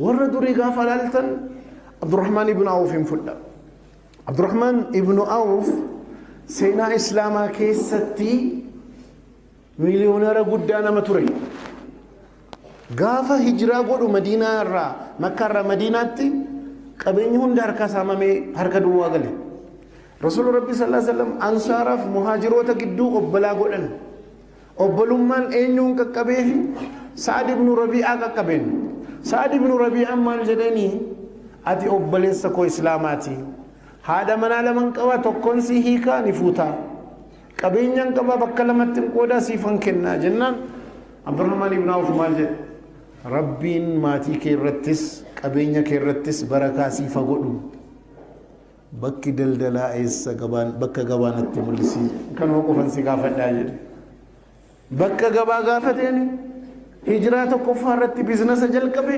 ورد رجاف الالتن عبد الرحمن ابن عوف فدا عبد الرحمن ابن عوف سينا اسلاما كيستي مليونير قدانا متوري غافا هجرة قدو مدينة را مكة را مدينة تي قبينيهم دار كاسامامي حركة دواغلي رسول ربي صلى الله عليه وسلم انصارف مهاجروتا قدو قبلا قدن قبلومان اينيون كقبيه سعد بن ربيعة كقبين سعد بن ربيعة مال جدني ati obboleessa koo islaamaati haadha manaa laman qaba tokkoon si hiikaa ni fuuta qabeenyaan qaba bakka lamatti qoodaa siifan kennaa jennaan Abdurrahmaan ibn Awf maal jedhe rabbiin maatii kee irrattis qabeenya kee irrattis barakaa siifa godhu bakki daldalaa eessa gabaan bakka gabaanatti mul'isi kan qofan si gaafadhaa jedhe bakka gabaa gaafateen hijraa tokkoffaa irratti biizinasa jalqabe